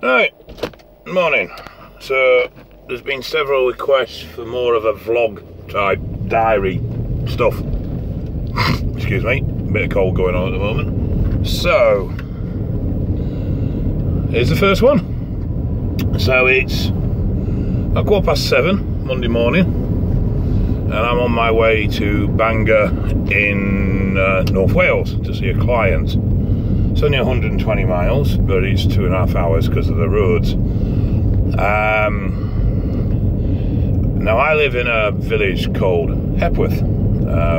Right, morning. So there's been several requests for more of a vlog type diary stuff. Excuse me, a bit of cold going on at the moment. So here's the first one. So it's at 7:15 Monday morning, and I'm on my way to Bangor in North Wales to see a client. It's only 120 miles, but it's 2.5 hours because of the roads. Now I live in a village called Hepworth,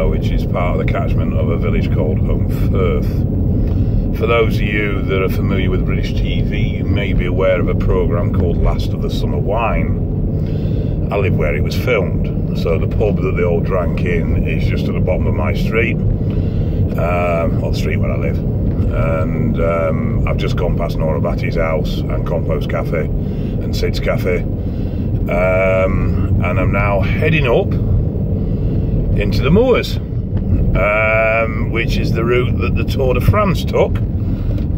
which is part of the catchment of a village called Holmfirth. For those of you that are familiar with British TV, you may be aware of a programme called Last of the Summer Wine. I live where it was filmed, so the pub that they all drank in is just at the bottom of my street, or the street where I live. And I've just gone past Nora Batty's house and Compost Cafe and Sid's Cafe, and I'm now heading up into the moors, which is the route that the Tour de France took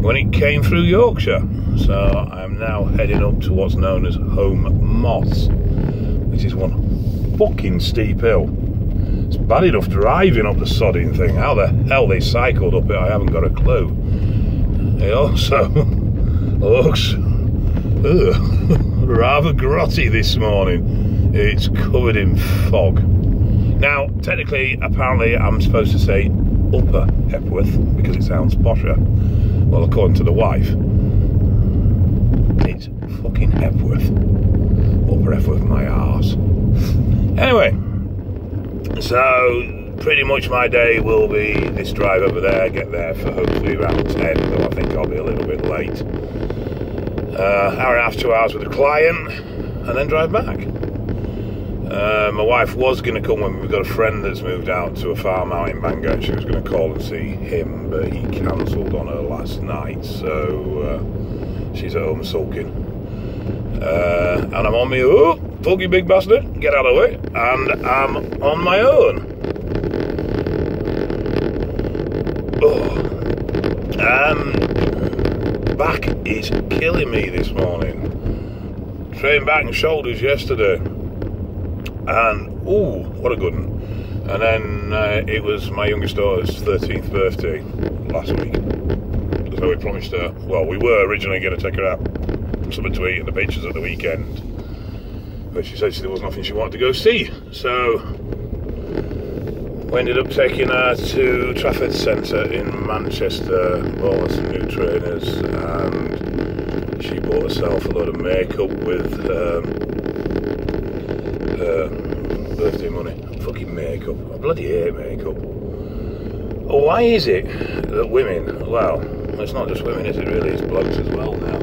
when it came through Yorkshire. So I'm now heading up to what's known as Home Moss, which is one fucking steep hill. It's bad enough driving up the sodding thing. How the hell they cycled up it, I haven't got a clue. It also looks rather grotty this morning. It's covered in fog. Now, technically, apparently, I'm supposed to say Upper Hepworth because it sounds posher. Well, according to the wife, it's fucking Hepworth. Upper Hepworth, my arse. Anyway. So, pretty much my day will be this drive over there, get there for hopefully around 10, though I think I'll be a little bit late. Hour and a half, 2 hours with a client, and then drive back. My wife was going to come when we've got a friend that's moved out to a farm out in Bangor. She was going to call and see him, but he cancelled on her last night, so she's at home sulking. And I'm on my own. Foggy big bastard, get out of the way, and I'm on my own. Back is killing me this morning. Trained back and shoulders yesterday, and ooh, what a good one. And then it was my youngest daughter's 13th birthday last week, so we promised her, well, we were originally going to take her out something to eat and the beaches at the weekend, but she said there was nothing she wanted to go see, so we ended up taking her to Trafford Centre in Manchester, bought her some new trainers, and she bought herself a load of makeup with her birthday money. Fucking makeup. I bloody hate makeup. Why is it that women, well, it's not just women, is it really, it's blokes as well now,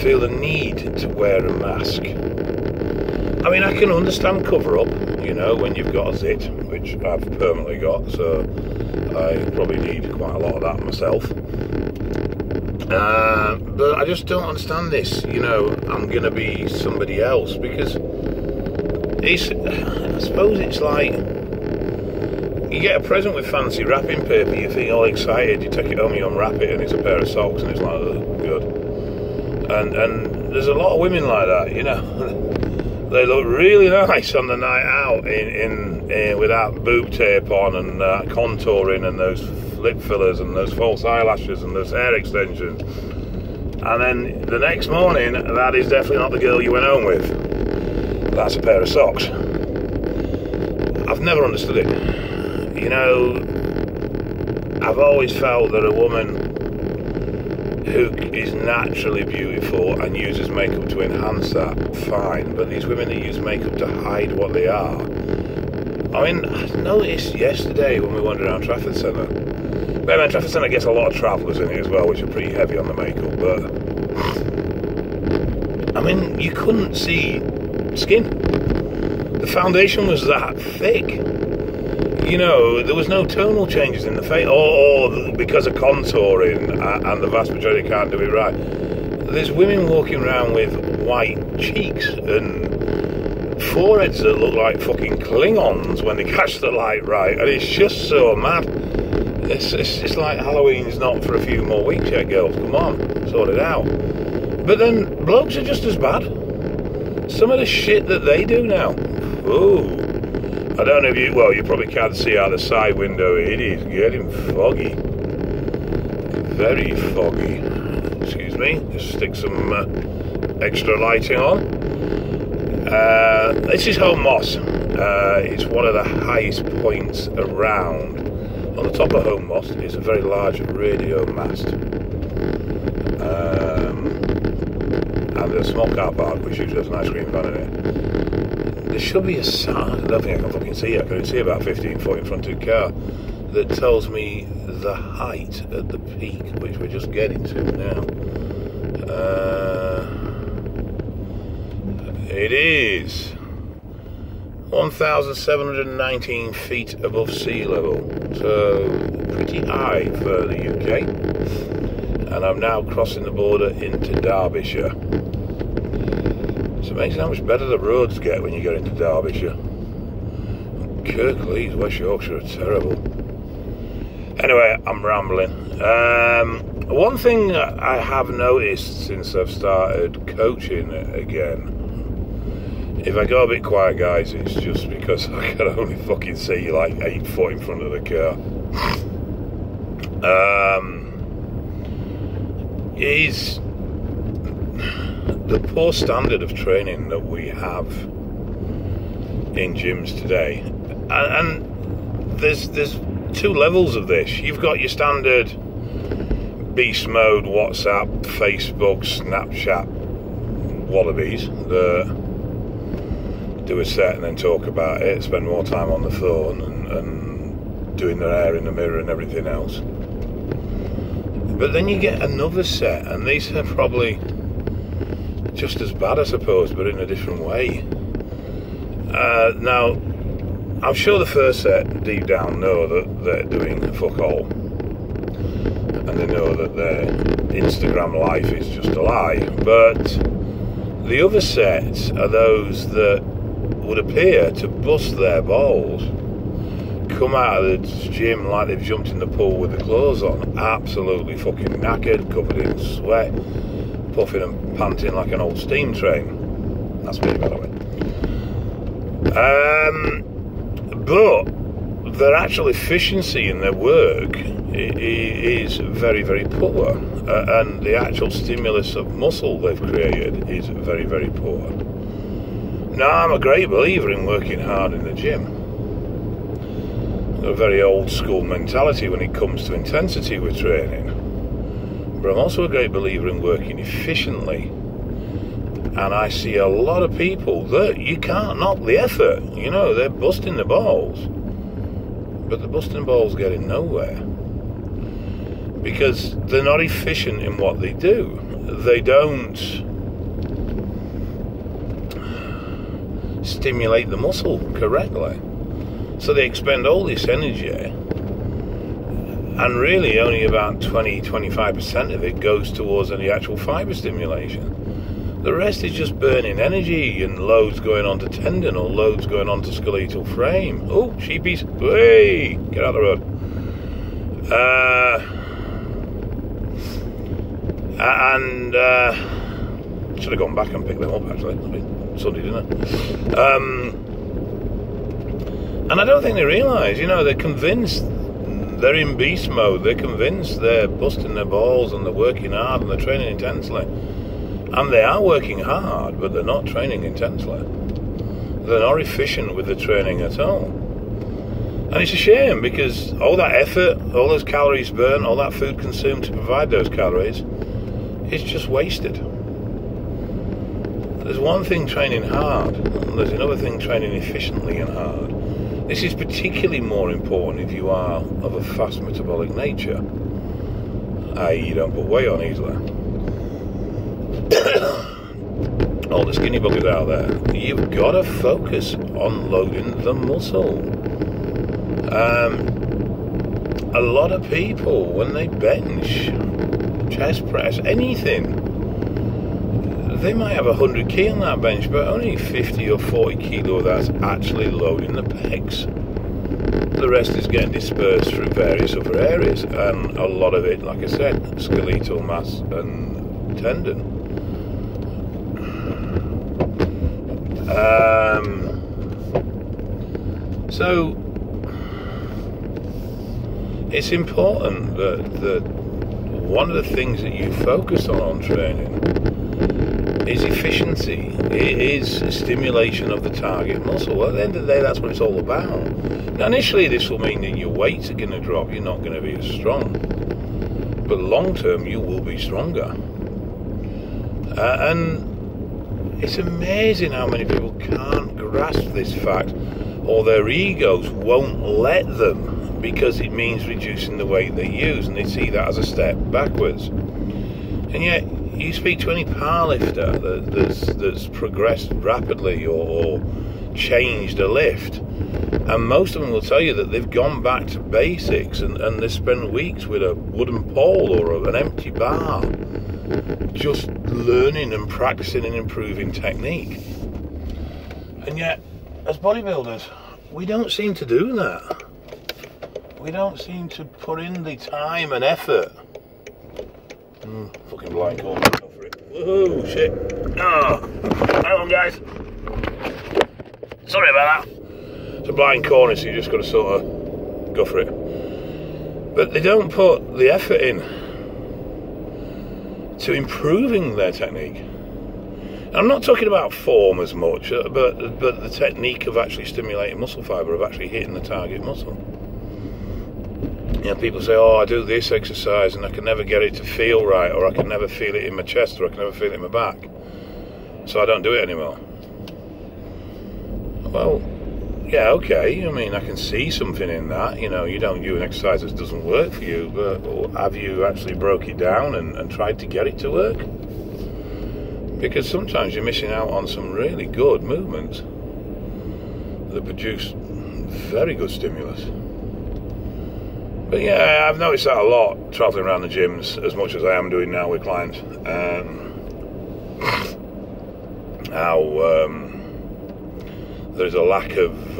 feel the need to wear a mask? I mean, I can understand cover up, you know, when you've got a zit, which I've permanently got, so I probably need quite a lot of that myself. But I just don't understand this, you know, I'm going to be somebody else, because it's, I suppose it's like, you get a present with fancy wrapping paper, you think all excited, you take it home, you unwrap it, and it's a pair of socks, and it's like, oh, good. And there's a lot of women like that, you know. They look really nice on the night out in with that boob tape on and contouring and those lip fillers and those false eyelashes and those hair extensions. And then the next morning, that is definitely not the girl you went home with. That's a pair of socks. I've never understood it. You know, I've always felt that a woman who is naturally beautiful and uses makeup to enhance that, fine, but these women that use makeup to hide what they are, I mean, I noticed yesterday when we wandered around Trafford Centre, well, man, Trafford Centre gets a lot of travellers in it as well, which are pretty heavy on the makeup, but I mean, you couldn't see skin. The foundation was that thick. You know, there was no tonal changes in the face, or because of contouring, and the vast majority can't do it right. There's women walking around with white cheeks and foreheads that look like fucking Klingons when they catch the light right, and it's just so mad. It's like Halloween's not for a few more weeks yet, girls. Come on, sort it out. But then blokes are just as bad. Some of the shit that they do now. Ooh. I don't know if you... Well, you probably can't see out the side window. It is getting foggy. Very foggy. Excuse me. Just stick some extra lighting on. This is Home Moss. It's one of the highest points around. On the top of Home Moss is a very large radio mast. And a small car park, which usually has an ice cream van in it. There should be a sign, I don't think I can fucking see it, I can only see about 15 foot in front of the car, that tells me the height at the peak, which we're just getting to now. It is 1,719 feet above sea level, so pretty high for the UK. And I'm now crossing the border into Derbyshire. It's amazing how much better the roads get when you get into Derbyshire. Kirklees, West Yorkshire are terrible. Anyway, I'm rambling. One thing I have noticed since I've started coaching again, if I go a bit quiet, guys, it's just because I can only fucking see like 8 foot in front of the car. Is the poor standard of training that we have in gyms today, and there's 2 levels of this. You've got your standard beast mode, WhatsApp, Facebook, Snapchat wallabies that do a set and then talk about it, spend more time on the phone and doing their hair in the mirror and everything else. But then you get another set, and these are probably just as bad, I suppose, but in a different way. Now, I'm sure the first set, deep down, know that they're doing fuck all. And they know that their Instagram life is just a lie. But the other sets are those that would appear to bust their balls, come out of the gym like they've jumped in the pool with the clothes on, absolutely fucking knackered, covered in sweat, puffing and panting like an old steam train. That's me, by the way. But their actual efficiency in their work is very, very poor, and the actual stimulus of muscle they've created is very, very poor. Now, I'm a great believer in working hard in the gym. A very old school mentality when it comes to intensity with training, but I'm also a great believer in working efficiently. And I see a lot of people that you can't knock the effort. You know, they're busting the balls, but the busting balls getting nowhere because they're not efficient in what they do. They don't stimulate the muscle correctly. So they expend all this energy, and really only about 20-25% of it goes towards the actual fibre stimulation. The rest is just burning energy and loads going onto tendon or loads going onto skeletal frame. Oh, sheepies. Hey, get out of the road. Should have gone back and picked them up, actually. I mean, Sunday dinner. And I don't think they realise, you know, they're convinced they're in beast mode. They're convinced they're busting their balls and they're working hard and they're training intensely. And they are working hard, but they're not training intensely. They're not efficient with the training at all. And it's a shame because all that effort, all those calories burnt, all that food consumed to provide those calories is just wasted. There's one thing training hard, and there's another thing training efficiently and hard. This is particularly more important if you are of a fast metabolic nature, i.e. you don't put weight on easily. All the skinny buggers out there, you've got to focus on loading the muscle. A lot of people, when they bench, chest press, anything, they might have 100 kilo on that bench, but only 50 or 40 kilo of that's actually loading the pecs. The rest is getting dispersed through various other areas, and a lot of it, like I said, skeletal mass and tendon. So it's important that one of the things that you focus on training is efficiency. It is stimulation of the target muscle. At the end of the day, that's what it's all about. Now, initially, this will mean that your weights are going to drop. You're not going to be as strong. But long term, you will be stronger. And it's amazing how many people can't grasp this fact, or their egos won't let them, because it means reducing the weight they use, and they see that as a step backwards. And yet, you speak to any powerlifter that's progressed rapidly or changed a lift, and most of them will tell you that they've gone back to basics and they spend weeks with a wooden pole or an empty bar, just learning and practicing and improving technique. And yet, as bodybuilders, we don't seem to do that. We don't seem to put in the time and effort. Fucking blind corner, go for it. Whoa, shit. Oh, hang on, guys. Sorry about that. It's a blind corner, so you just got to sort of go for it. But they don't put the effort in to improving their technique. And I'm not talking about form as much, but the technique of actually stimulating muscle fibre, of actually hitting the target muscle. You know, people say, oh, I do this exercise and I can never get it to feel right, or I can never feel it in my chest, or I can never feel it in my back, so I don't do it anymore. Well, yeah, okay, I mean, I can see something in that. You know, you don't do an exercise that doesn't work for you, but have you actually broke it down and tried to get it to work? Because sometimes you're missing out on some really good movements that produce very good stimulus. But yeah, I've noticed that a lot, travelling around the gyms as much as I am doing now with clients. How there's a lack of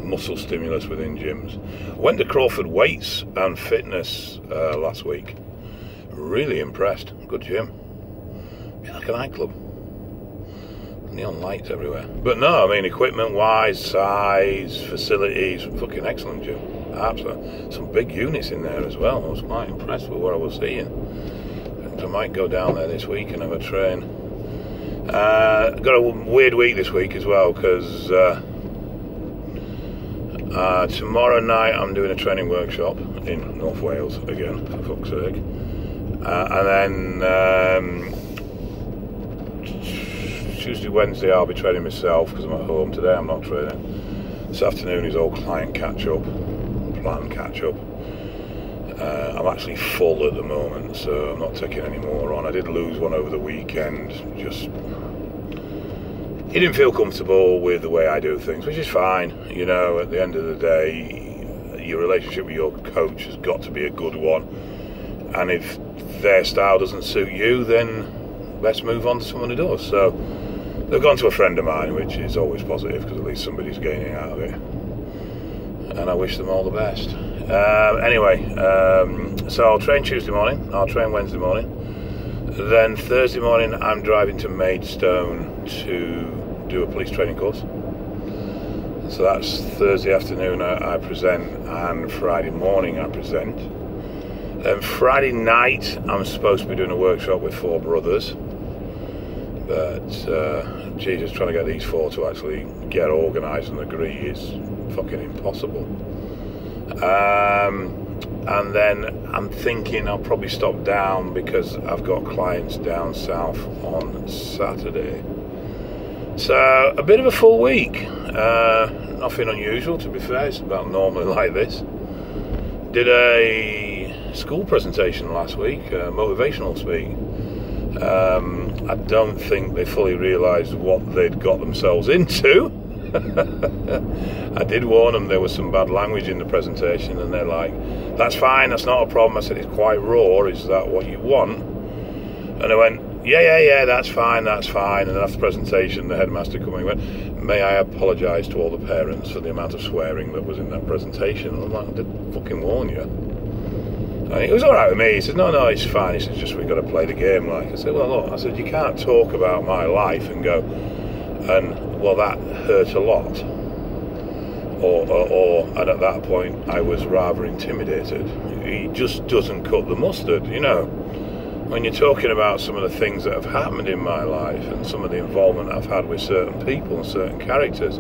muscle stimulus within gyms. I went to Crawford Weights and Fitness last week. Really impressed. Good gym. Yeah, like a nightclub. Neon lights everywhere. But no, I mean, equipment-wise, size, facilities, fucking excellent gym. Absolutely. Some big units in there as well. I was quite impressed with what I was seeing. I might go down there this week and have a train. Got a weird week this week as well, because tomorrow night I'm doing a training workshop in North Wales again, for fuck's sake. And then Tuesday, Wednesday I'll be training myself because I'm at home today. I'm not training. This afternoon is all client catch-up, plan catch-up. I'm actually full at the moment, so I'm not taking any more on. I did lose one over the weekend. Just, he didn't feel comfortable with the way I do things, which is fine. You know, at the end of the day, your relationship with your coach has got to be a good one. And if their style doesn't suit you, then let's move on to someone who does. So they've gone to a friend of mine, which is always positive, because at least somebody's gaining out of it. And I wish them all the best. Anyway, so I'll train Tuesday morning, I'll train Wednesday morning. Then Thursday morning I'm driving to Maidstone to do a police training course. So that's Thursday afternoon I present, and Friday morning I present. Then Friday night I'm supposed to be doing a workshop with 4 brothers. But, Jesus, trying to get these 4 to actually get organised and agree is fucking impossible. And then I'm thinking I'll probably stop down because I've got clients down south on Saturday. So a bit of a full week. Nothing unusual, to be fair. It's about normally like this. Did a school presentation last week, motivational speak. I don't think they fully realised what they'd got themselves into. I did warn them there was some bad language in the presentation, and they're like, that's fine, that's not a problem. I said, it's quite raw, is that what you want? And I went, yeah, that's fine. And then after the presentation, the headmaster came and went, may I apologise to all the parents for the amount of swearing that was in that presentation? And I'm like, I did fucking warn you. And he was alright with me. He said, no, it's fine. He said, just we've got to play the game. Like I said, well, look, I said, you can't talk about my life and go, And, well, that hurt a lot. And at that point, I was rather intimidated. He just doesn't cut the mustard, you know. When you're talking about some of the things that have happened in my life and some of the involvement I've had with certain people and certain characters,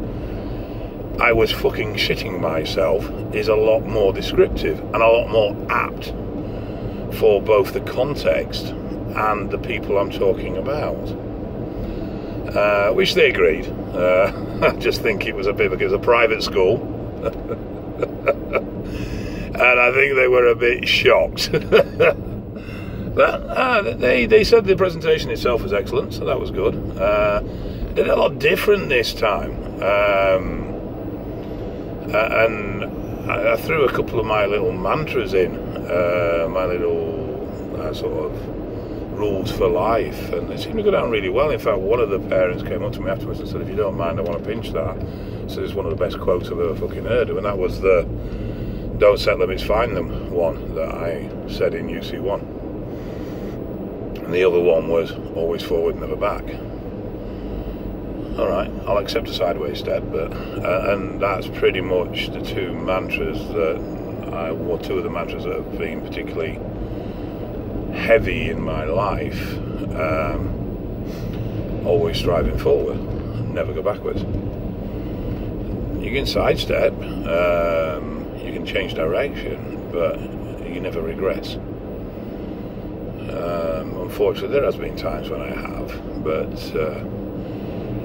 I was fucking shitting myself is a lot more descriptive and a lot more apt for both the context and the people I'm talking about. Which they agreed. I just think it was a private school. And I think they were a bit shocked. But they said the presentation itself was excellent, so that was good. Did it a lot different this time. And I threw a couple of my little mantras in, my little sort of rules for life, and they seemed to go down really well. In fact, one of the parents came up to me afterwards and said, if you don't mind, I want to pinch that. So it's one of the best quotes I've ever fucking heard of, and that was the don't set limits, find them one that I said in UC1. And the other one was always forward, never back. Alright, I'll accept a sideways step, but and that's pretty much the two mantras that two of the mantras that have been particularly heavy in my life. Always striving forward, never go backwards. You can sidestep, you can change direction, but you never regress. Unfortunately, there has been times when I have, but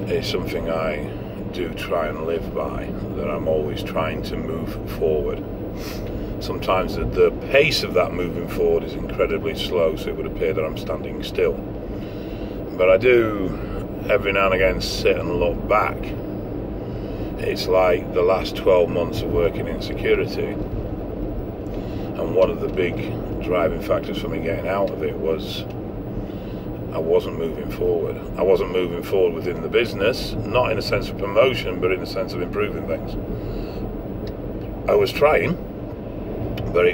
it's something I do try and live by, that I'm always trying to move forward. Sometimes the pace of that moving forward is incredibly slow, so it would appear that I'm standing still. But I do, every now and again, sit and look back. It's like the last 12 months of working in security, and one of the big driving factors for me getting out of it was I wasn't moving forward. I wasn't moving forward within the business, not in a sense of promotion, but in the sense of improving things. I was trying, but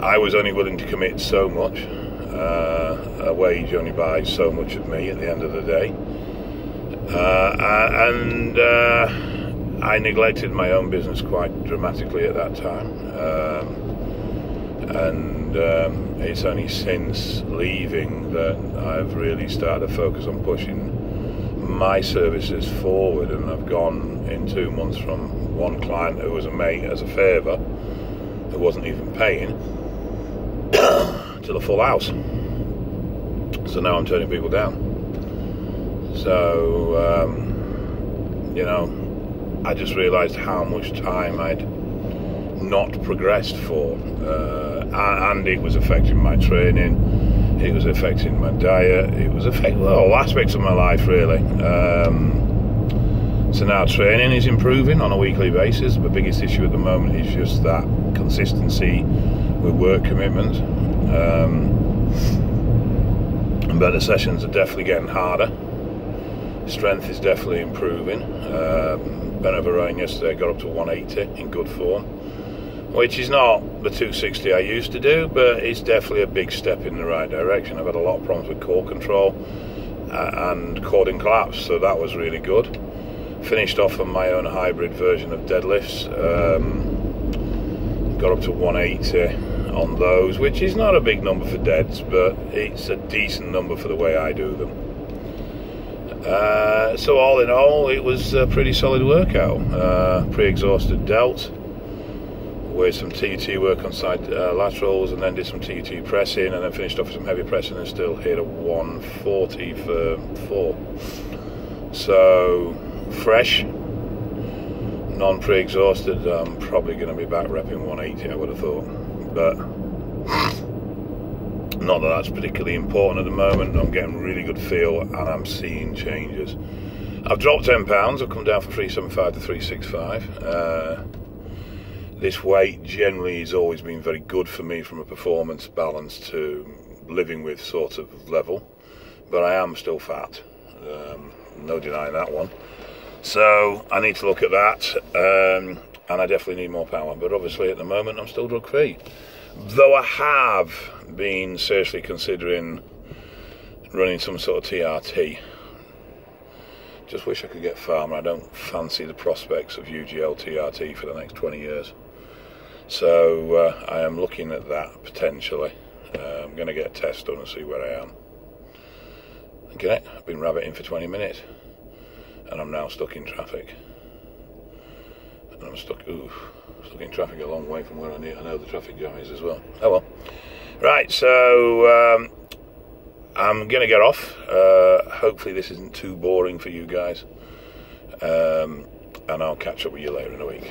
I was only willing to commit so much. A wage only buys so much of me at the end of the day. And I neglected my own business quite dramatically at that time. It's only since leaving that I've really started to focus on pushing my services forward, and I've gone in 2 months from one client who was a mate as a favour, who wasn't even paying, to the full house. So now I'm turning people down. So, I just realised how much time I'd not progressed for, and it was affecting my training, it was affecting my diet, it was affecting all aspects of my life, really. So now training is improving on a weekly basis. The biggest issue at the moment is just that consistency with work commitments. But the sessions are definitely getting harder. Strength is definitely improving. Bent over rowing yesterday, got up to 180 in good form, which is not the 260 I used to do, but it's definitely a big step in the right direction. I've had a lot of problems with core control and cording collapse, so that was really good. Finished off on my own hybrid version of deadlifts. Got up to 180 on those, which is not a big number for deads, but it's a decent number for the way I do them. So all in all, it was a pretty solid workout. Pre-exhausted delt with some TUT work on side laterals, and then did some TUT pressing, and then finished off with some heavy pressing and still hit a 140 for 4. So fresh, non-pre-exhausted. I'm probably going to be back repping 180, I would have thought, but not that that's particularly important at the moment. I'm getting really good feel and I'm seeing changes. I've dropped 10 pounds. I've come down from 375 to 365. This weight generally has always been very good for me from a performance balance to living with sort of level, but I am still fat. No denying that one. So I need to look at that, and I definitely need more power. But obviously at the moment I'm still drug free. Though I have been seriously considering running some sort of TRT. Just wish I could get Farmer. I don't fancy the prospects of UGL TRT for the next 20 years. So I am looking at that potentially. I'm going to get a test done and see where I am. Okay, I've been rabbiting for 20 minutes and I'm now stuck in traffic. And I'm stuck in traffic a long way from where I know the traffic jam is as well. Oh well. Right, so I'm going to get off. Hopefully this isn't too boring for you guys. And I'll catch up with you later in the week.